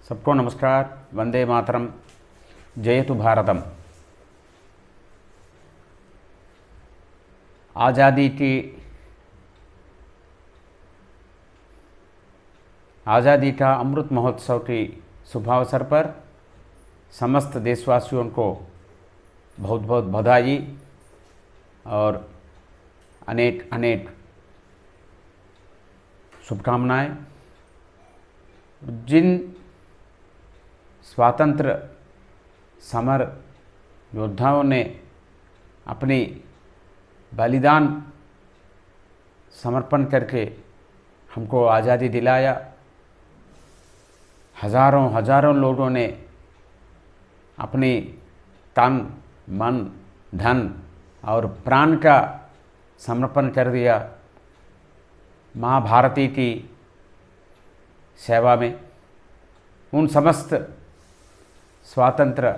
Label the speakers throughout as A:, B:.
A: सबको नमस्कार। वंदे मातरम। जयतु भारतम। आज़ादी का अमृत महोत्सव की शुभ अवसर पर समस्त देशवासियों को बहुत बहुत बधाई और अनेक अनेक शुभकामनाएं। जिन स्वातंत्र समर योद्धाओं ने अपनी बलिदान समर्पण करके हमको आज़ादी दिलाया, हज़ारों हज़ारों लोगों ने अपनी तन मन धन और प्राण का समर्पण कर दिया माँ भारती की सेवा में। उन समस्त स्वातंत्र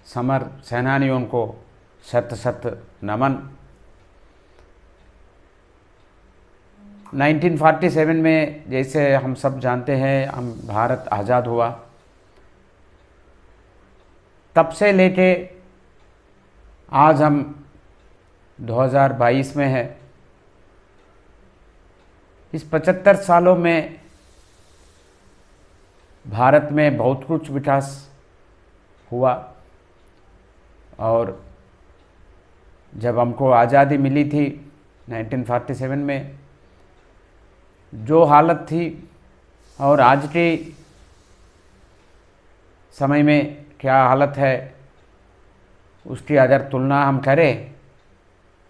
A: समर सेनानियों को शत शत नमन। 1947 में जैसे हम सब जानते हैं, हम भारत आज़ाद हुआ, तब से लेके आज हम 2022 में हैं। इस 75 सालों में भारत में बहुत कुछ विकास हुआ और जब हमको आज़ादी मिली थी 1947 में, जो हालत थी और आज के समय में क्या हालत है, उसकी अगर तुलना हम करें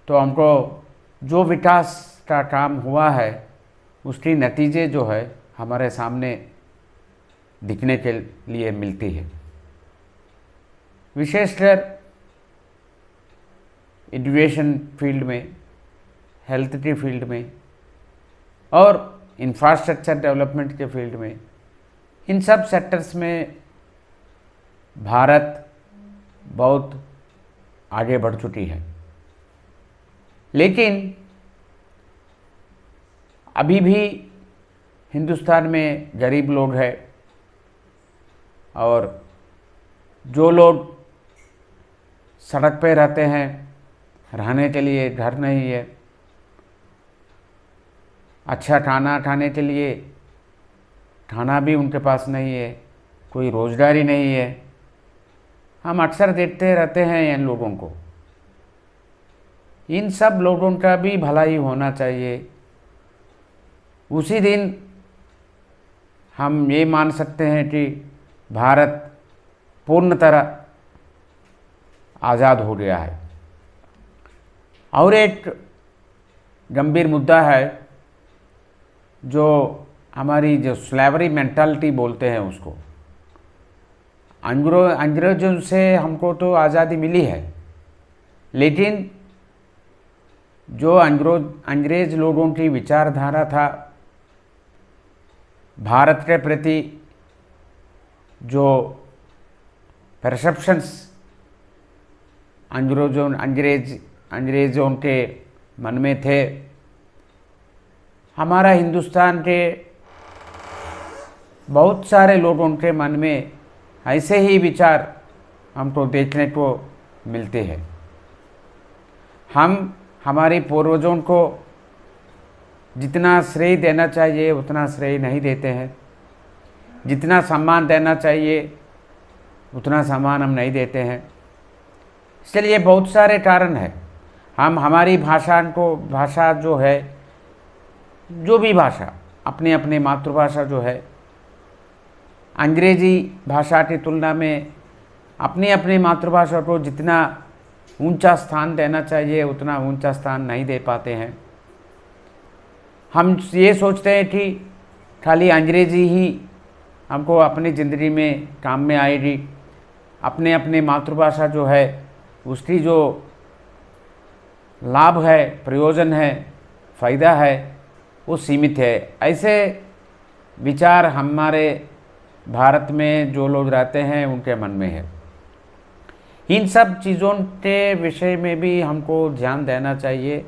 A: तो हमको जो विकास का काम हुआ है उसकी नतीजे जो है हमारे सामने दिखने के लिए मिलती है। विशेषकर एजुकेशन फील्ड में, हेल्थ की फील्ड में और इंफ्रास्ट्रक्चर डेवलपमेंट के फील्ड में, इन सब सेक्टर्स में भारत बहुत आगे बढ़ चुकी है। लेकिन अभी भी हिंदुस्तान में गरीब लोग हैं और जो लोग सड़क पे रहते हैं, रहने के लिए घर नहीं है, अच्छा खाना खाने के लिए खाना भी उनके पास नहीं है, कोई रोज़गारी नहीं है। हम अक्सर देखते रहते हैं इन लोगों को। इन सब लोगों का भी भलाई होना चाहिए। उसी दिन हम ये मान सकते हैं कि भारत पूर्ण तरह आज़ाद हो गया है। और एक गंभीर मुद्दा है जो हमारी जो स्लेवरी मेंटालिटी बोलते हैं उसको। अंग्रेज़ों से हमको तो आज़ादी मिली है, लेकिन जो अंग्रेज़ लोगों की विचारधारा था भारत के प्रति, जो परसेप्शंस अंग्रेज़ों के मन में थे, हमारा हिंदुस्तान के बहुत सारे लोगों के मन में ऐसे ही विचार हमको देखने को मिलते हैं। हम हमारे पूर्वजों को जितना श्रेय देना चाहिए उतना श्रेय नहीं देते हैं, जितना सम्मान देना चाहिए उतना सम्मान हम नहीं देते हैं। इसलिए बहुत सारे कारण हैं। हम हमारी भाषा जो है, जो भी भाषा, अपनी अपनी मातृभाषा जो है, अंग्रेजी भाषा की तुलना में अपनी अपनी मातृभाषा को जितना ऊंचा स्थान देना चाहिए उतना ऊंचा स्थान नहीं दे पाते हैं। हम ये सोचते हैं कि खाली अंग्रेज़ी ही हमको अपनी ज़िंदगी में काम में आएगी। अपने अपने मातृभाषा जो है उसकी जो लाभ है, प्रयोजन है, फ़ायदा है, वो सीमित है। ऐसे विचार हमारे भारत में जो लोग रहते हैं उनके मन में है। इन सब चीज़ों के विषय में भी हमको ध्यान देना चाहिए।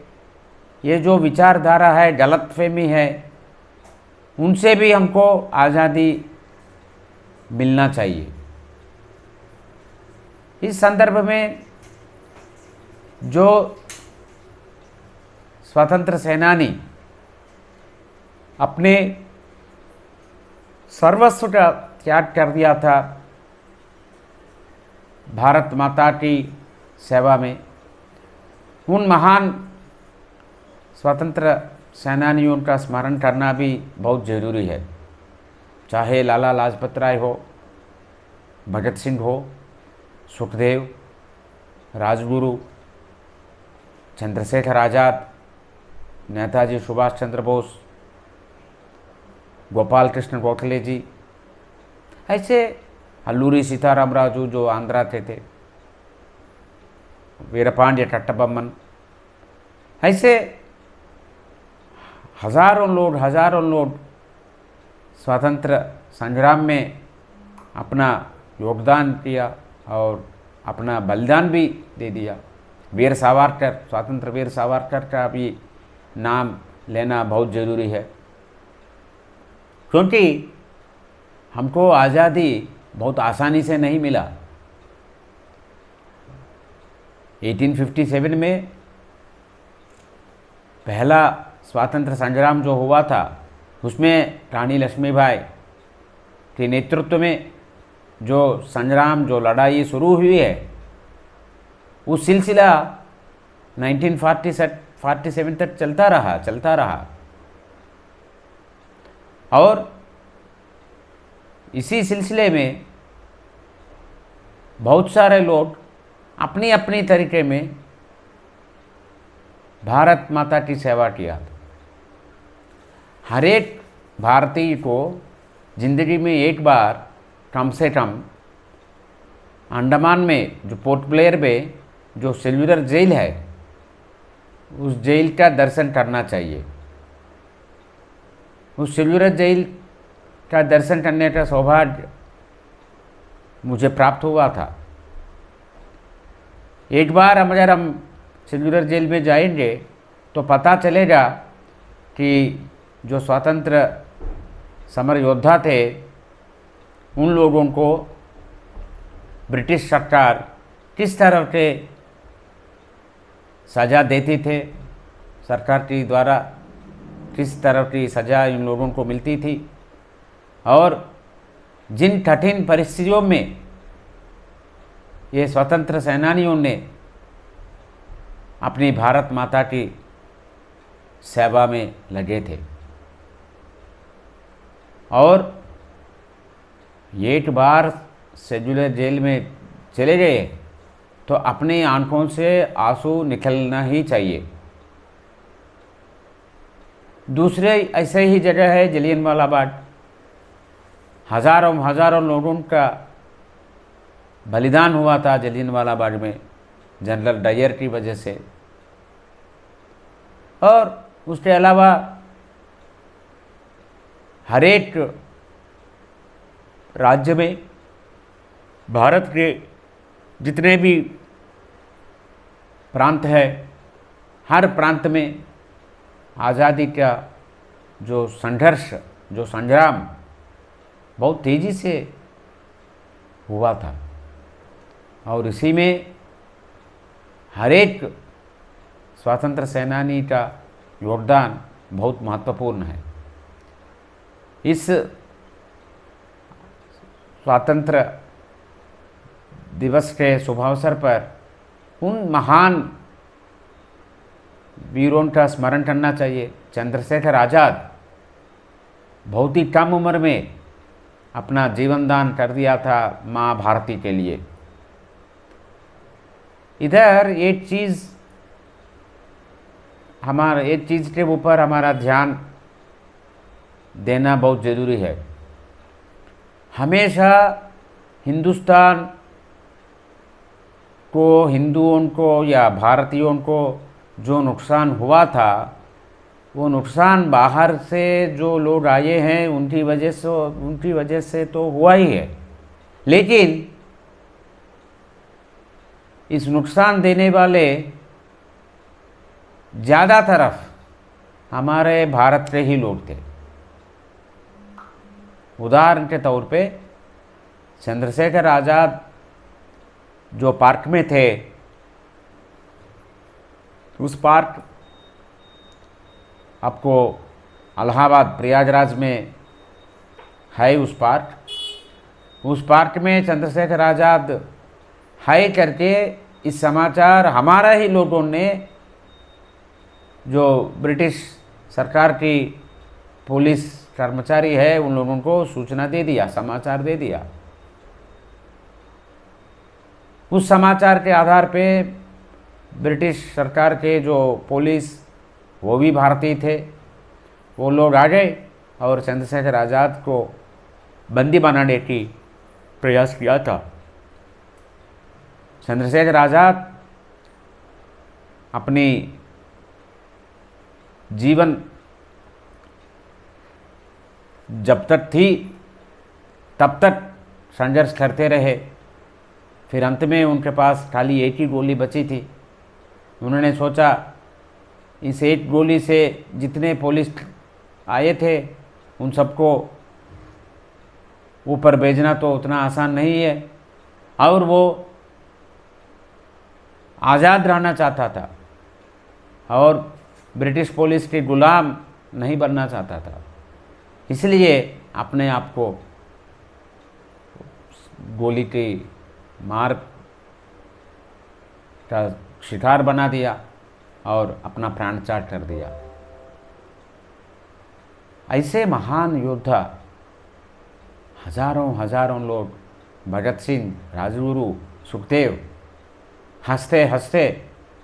A: ये जो विचारधारा है, गलतफहमी है, उनसे भी हमको आज़ादी मिलना चाहिए। इस संदर्भ में जो स्वतंत्र सेनानी अपने सर्वस्व का त्याग कर दिया था भारत माता की सेवा में, उन महान स्वतंत्र सेनानियों का स्मरण करना भी बहुत ज़रूरी है। चाहे लाला लाजपत राय हो, भगत सिंह हो, सुखदेव, राजगुरु, चंद्रशेखर आज़ाद, नेताजी सुभाष चंद्र बोस, गोपाल कृष्ण गोखले जी, ऐसे अल्लूरी सीताराम राजू जो आंध्रा थे, वीरपांड्य कट्टबोम्मन, ऐसे हजारों लोग स्वतंत्र संग्राम में अपना योगदान किया और अपना बलिदान भी दे दिया। वीर सावरकर, स्वतंत्र वीर सावरकर का भी नाम लेना बहुत ज़रूरी है, क्योंकि हमको आज़ादी बहुत आसानी से नहीं मिला। 1857 में पहला स्वातंत्र्य संग्राम जो हुआ था, उसमें रानी लक्ष्मीबाई के नेतृत्व में जो संग्राम, जो लड़ाई शुरू हुई है, उस सिलसिला 1947 तक चलता रहा। और इसी सिलसिले में बहुत सारे लोग अपनी अपनी तरीके में भारत माता की सेवा किया। हर एक भारतीय को ज़िंदगी में एक बार कम से कम अंडमान में जो पोर्ट ब्लेयर में जो सेल्युलर जेल है, उस जेल का दर्शन करना चाहिए। उस सेल्युलर जेल का दर्शन करने का सौभाग्य मुझे प्राप्त हुआ था। एक बार अगर हम सेल्युलर जेल में जाएंगे तो पता चलेगा कि जो स्वतंत्र समर योद्धा थे, उन लोगों को ब्रिटिश सरकार किस तरह के सज़ा देती थे, सरकार के द्वारा किस तरह की सज़ा इन लोगों को मिलती थी, और जिन कठिन परिस्थितियों में ये स्वतंत्र सेनानियों ने अपनी भारत माता की सेवा में लगे थे। और एक बार सेल्युलर जेल में चले गए तो अपनी आंखों से आंसू निकलना ही चाहिए। दूसरे ऐसे ही जगह है जलियांवाला बाग। हजारों लोगों का बलिदान हुआ था जलियांवाला बाग में जनरल डायर की वजह से। और उसके अलावा हर एक राज्य में, भारत के जितने भी प्रांत है, हर प्रांत में आज़ादी का जो संघर्ष, जो संग्राम बहुत तेज़ी से हुआ था। और इसी में हर एक स्वतंत्र सेनानी का योगदान बहुत महत्वपूर्ण है। इस स्वतंत्र दिवस के शुभ अवसर पर उन महान वीरों का स्मरण करना चाहिए। चंद्रशेखर आज़ाद बहुत ही कम उम्र में अपना जीवन दान कर दिया था माँ भारती के लिए। इधर एक चीज़ के ऊपर हमारा ध्यान देना बहुत ज़रूरी है। हमेशा हिंदुस्तान को, हिंदुओं को या भारतीयों को जो नुकसान हुआ था, वो नुकसान बाहर से जो लोग आए हैं उनकी वजह से तो हुआ ही है। लेकिन इस नुकसान देने वाले ज़्यादा तरफ हमारे भारत के ही लोग थे। उदाहरण के तौर पे चंद्रशेखर आज़ाद जो पार्क में थे, उस पार्क आपको इलाहाबाद प्रयागराज में है। उस पार्क में चंद्रशेखर आज़ाद है करके इस समाचार हमारा ही लोगों ने, जो ब्रिटिश सरकार की पुलिस कर्मचारी है, उन लोगों को सूचना दे दिया, समाचार दे दिया। उस समाचार के आधार पे ब्रिटिश सरकार के जो पुलिस, वो भी भारतीय थे, वो लोग आ गए और चंद्रशेखर आज़ाद को बंदी बनाने की प्रयास किया था। चंद्रशेखर आज़ाद अपनी जीवन जब तक थी तब तक संघर्ष करते रहे। फिर अंत में उनके पास खाली एक ही गोली बची थी। उन्होंने सोचा इस एक गोली से जितने पुलिस आए थे उन सबको ऊपर भेजना तो उतना आसान नहीं है, और वो आज़ाद रहना चाहता था और ब्रिटिश पुलिस के गुलाम नहीं बनना चाहता था। इसलिए अपने आप को गोली के मार का शिकार बना दिया और अपना प्राण त्याग कर दिया। ऐसे महान योद्धा हजारों हजारों लोग, भगत सिंह, राजगुरु, सुखदेव, हंसते हंसते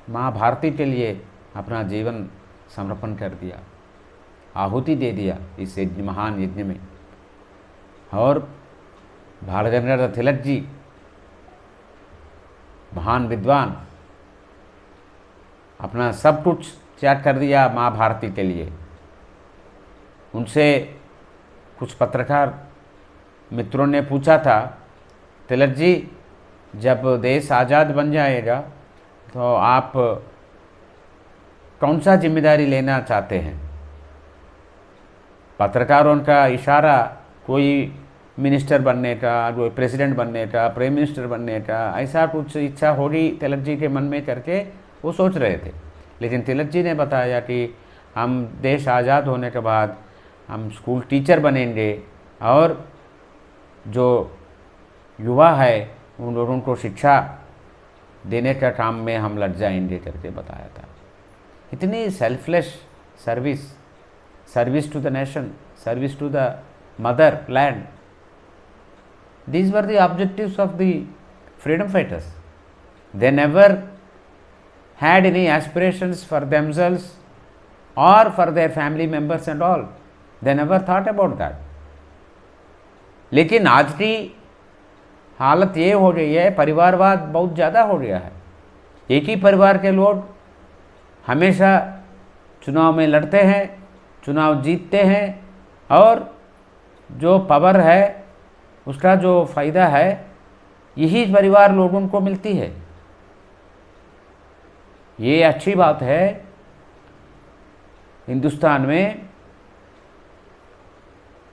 A: माँ भारती के लिए अपना जीवन समर्पण कर दिया, आहुति दे दिया इस महान यज्ञ में। और बाल गंगाधर तिलक जी, महान विद्वान, अपना सब कुछ त्याग कर दिया माँ भारती के लिए। उनसे कुछ पत्रकार मित्रों ने पूछा था, तिलक जी जब देश आज़ाद बन जाएगा तो आप कौन सा जिम्मेदारी लेना चाहते हैं? पत्रकारों का इशारा कोई मिनिस्टर बनने का, कोई प्रेसिडेंट बनने का, प्राइम मिनिस्टर बनने का, ऐसा कुछ इच्छा होगी तिलक जी के मन में करके वो सोच रहे थे। लेकिन तिलक जी ने बताया कि हम देश आज़ाद होने के बाद हम स्कूल टीचर बनेंगे और जो युवा है उन लोगों को शिक्षा देने का काम में हम लग जाएंगे करके बताया था। इतनी selfless service to the nation, service to the motherland, these were the objectives of the freedom fighters. They never had any aspirations for themselves or for their family members and all. They never thought about that. लेकिन आज की हालत ये हो गई है, परिवारवाद बहुत ज़्यादा हो गया है। एक ही परिवार के लोग हमेशा चुनाव में लड़ते हैं, चुनाव जीतते हैं, और जो पावर है उसका जो फ़ायदा है यही परिवार लोगों को मिलती है। ये अच्छी बात है हिंदुस्तान में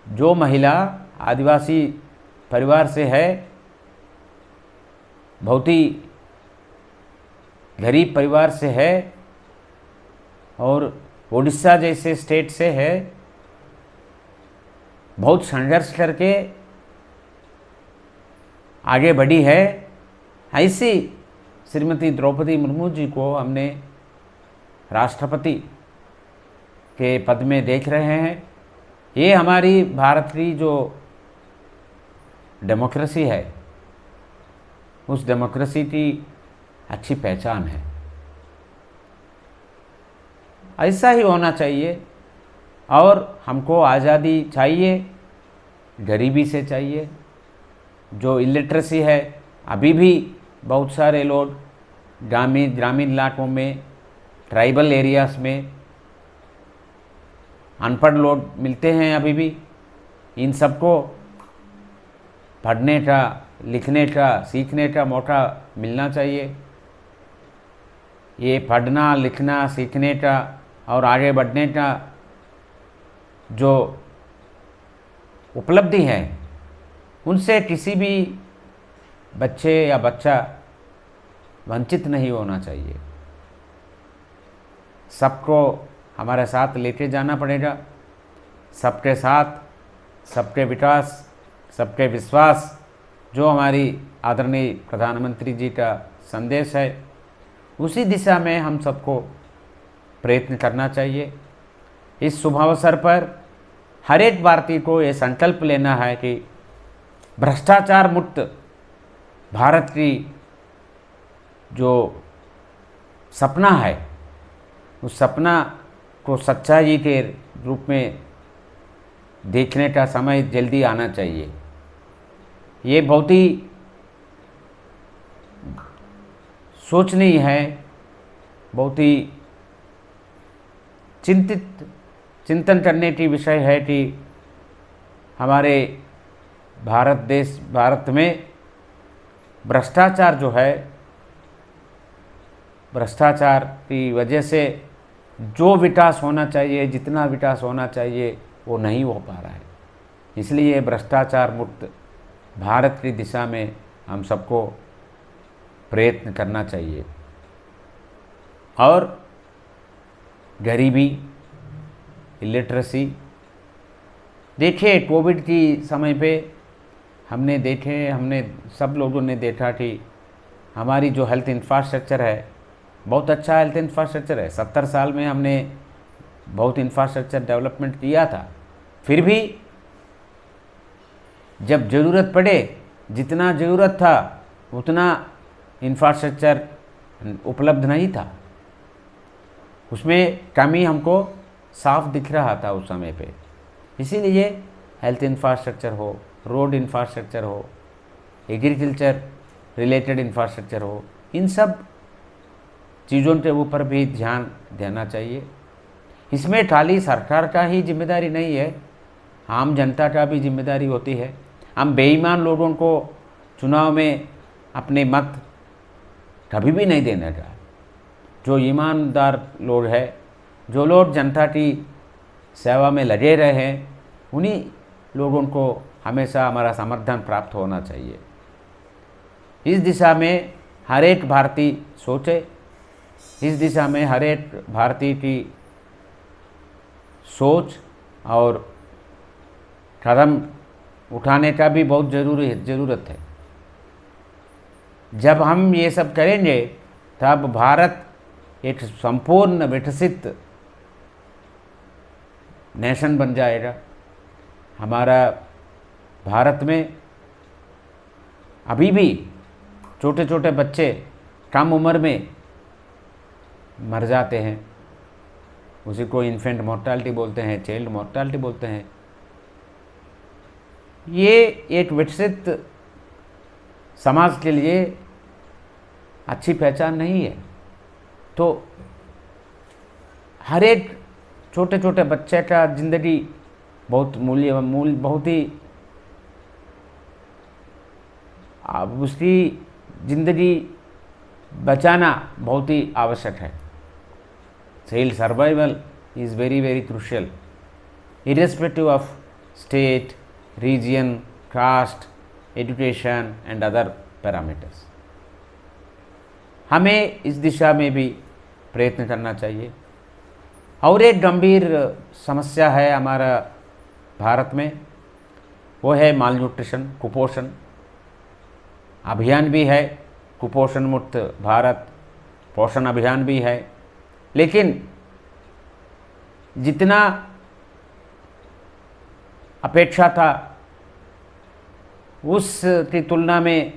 A: जो महिला आदिवासी परिवार से है, बहुत ही गरीब परिवार से है और उड़ीसा जैसे स्टेट से है, बहुत संघर्ष करके आगे बढ़ी है। ऐसी श्रीमती द्रौपदी मुर्मू जी को हमने राष्ट्रपति के पद में देख रहे हैं। ये हमारी भारत की जो डेमोक्रेसी है, उस डेमोक्रेसी की अच्छी पहचान है। ऐसा ही होना चाहिए। और हमको आज़ादी चाहिए, गरीबी से चाहिए। जो इलिटरेसी है, अभी भी बहुत सारे लोग ग्रामीण इलाकों में, ट्राइबल एरियाज़ में अनपढ़ लोग मिलते हैं अभी भी। इन सबको पढ़ने का, लिखने का, सीखने का मौका मिलना चाहिए। ये पढ़ना, लिखना, सीखने का और आगे बढ़ने का जो उपलब्धि है उनसे किसी भी बच्चे या बच्चा वंचित नहीं होना चाहिए। सबको हमारे साथ लेके जाना पड़ेगा। सबके साथ, सबके विकास, सबके विश्वास, जो हमारी आदरणीय प्रधानमंत्री जी का संदेश है, उसी दिशा में हम सबको प्रयत्न करना चाहिए। इस शुभ अवसर पर हर एक भारतीय को ये संकल्प लेना है कि भ्रष्टाचार मुक्त भारत की जो सपना है, उस सपना को सच्चाई के रूप में देखने का समय जल्दी आना चाहिए। ये बहुत ही सोचनीय है, बहुत ही चिंतन करने की विषय है कि हमारे भारत में भ्रष्टाचार जो है, भ्रष्टाचार की वजह से जो विकास होना चाहिए, जितना विकास होना चाहिए, वो नहीं हो पा रहा है। इसलिए भ्रष्टाचार मुक्त भारत की दिशा में हम सबको प्रयत्न करना चाहिए। और गरीबी, इलिटरेसी, देखिए कोविड की समय पे हमने सब लोगों ने देखा कि हमारी जो हेल्थ इंफ्रास्ट्रक्चर है, बहुत अच्छा हेल्थ इंफ्रास्ट्रक्चर है। 70 साल में हमने बहुत इंफ्रास्ट्रक्चर डेवलपमेंट किया था, फिर भी जब ज़रूरत पड़े, जितना ज़रूरत था उतना इंफ्रास्ट्रक्चर उपलब्ध नहीं था। उसमें कमी हमको साफ दिख रहा था उस समय पे। इसीलिए हेल्थ इंफ्रास्ट्रक्चर हो, रोड इंफ्रास्ट्रक्चर हो, एग्रीकल्चर रिलेटेड इंफ्रास्ट्रक्चर हो, इन सब चीज़ों के ऊपर भी ध्यान देना चाहिए। इसमें खाली सरकार का ही जिम्मेदारी नहीं है, आम जनता का भी जिम्मेदारी होती है। हम बेईमान लोगों को चुनाव में अपने मत कभी भी नहीं देने का। जो ईमानदार लोग हैं, जो लोग जनता की सेवा में लगे रहे हैं, उन्हीं लोगों को हमेशा हमारा समर्थन प्राप्त होना चाहिए। इस दिशा में हर एक भारतीय सोचे, इस दिशा में हर एक भारतीय की सोच और कदम उठाने का भी बहुत ज़रूरत है। जब हम ये सब करेंगे तब भारत एक संपूर्ण विकसित नेशन बन जाएगा। हमारा भारत में अभी भी छोटे छोटे बच्चे कम उम्र में मर जाते हैं। उसी को इन्फेंट मोर्टालिटी बोलते हैं, चाइल्ड मोर्टालिटी बोलते हैं। ये एक विकसित समाज के लिए अच्छी पहचान नहीं है। तो हर एक छोटे छोटे बच्चे का ज़िंदगी बहुत बहुत ही उसकी ज़िंदगी बचाना बहुत ही आवश्यक है। Child survival is very very crucial, irrespective of state, region, caste, education and other parameters। हमें इस दिशा में भी प्रयत्न करना चाहिए। और एक गंभीर समस्या है हमारा भारत में, वो है माल न्यूट्रिशन, कुपोषण। अभियान भी है कुपोषण मुक्त भारत, पोषण अभियान भी है, लेकिन जितना अपेक्षा था उसकी तुलना में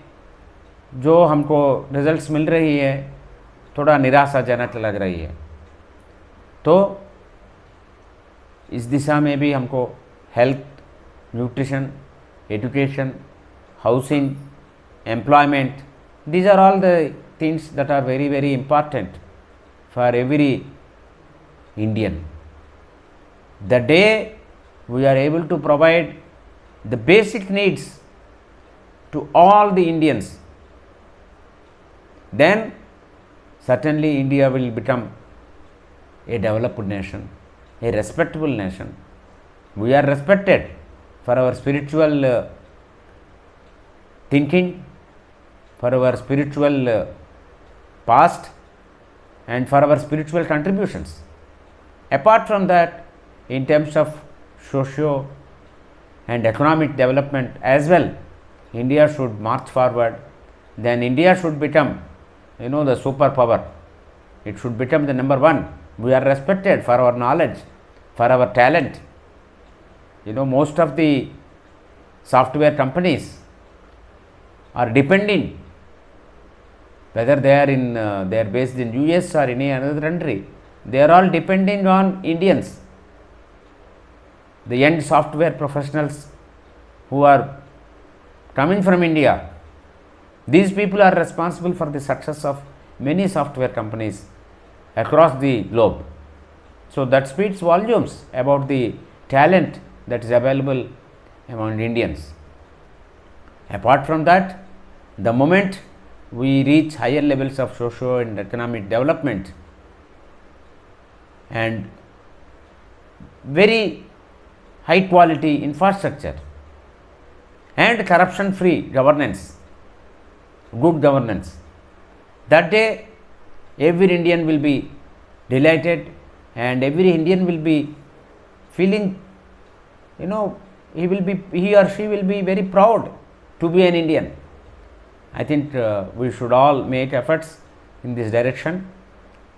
A: जो हमको रिजल्ट्स मिल रही है, थोड़ा निराशाजनक लग रही है। तो इस दिशा में भी हमको health, nutrition, education, housing, employment, these are all the things that are very very important for every Indian. The day we are able to provide the basic needs to all the Indians, then certainly India will become a developed nation, a respectable nation. We are respected for our spiritual thinking, for our spiritual past, and for our spiritual contributions. Apart from that, in terms of socio and economic development as well, India should march forward. Then India should become, the superpower. It should become the number one. We are respected for our knowledge, for our talent. Most of the software companies are depending, whether they are based in US or any another country, they are all depending on Indians, the end software professionals who are coming from India. These people are responsible for the success of many software companies across the globe. So that speaks volumes about the talent that is available among Indians. Apart from that, the moment we reach higher levels of socio and economic development and very high quality infrastructure and corruption free governance, good governance, that day every Indian will be delighted and every Indian will be feeling, he or she will be very proud to be an Indian. I think we should all make efforts in this direction,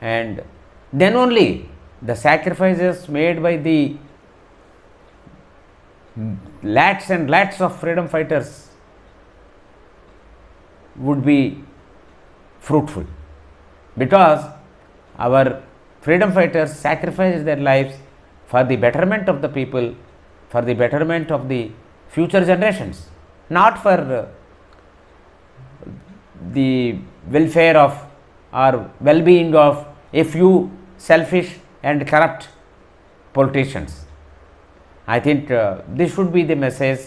A: and then only the sacrifices made by the lakhs and lakhs of freedom fighters would be fruitful, because our freedom fighters sacrificed their lives for the betterment of the people, for the betterment of the future generations, not for the welfare of or well-being of a few selfish and corrupt politicians. I think this should be the message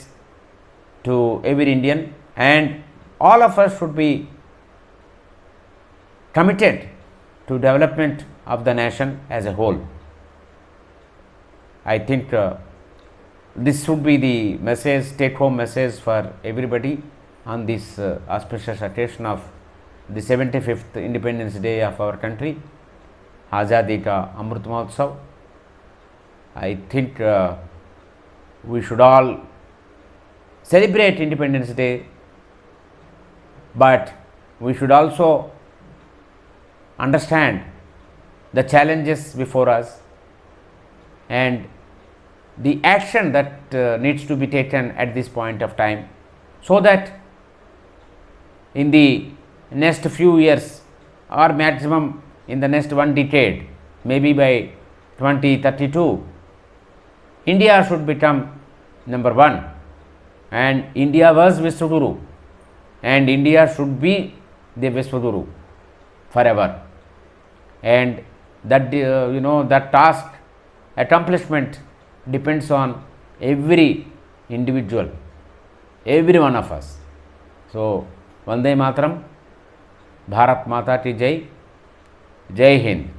A: to every Indian, and all of us should be committed to development of the nation as a whole. I think this should be the message, take home message for everybody on this auspicious occasion of the 75th Independence Day of our country, Azadi Ka Amrit Mahotsav. I think we should all celebrate Independence Day, but we should also understand the challenges before us and the action that needs to be taken at this point of time, so that in the next few years or maximum in the next one decade, maybe by 2032, India should become number one, and India was Vishwaguru, and India should be the Vishwaguru forever, and that that task accomplishment depends on every individual, every one of us. So Vande Mataram, Bharat Mata ki Jai, Jai Hind.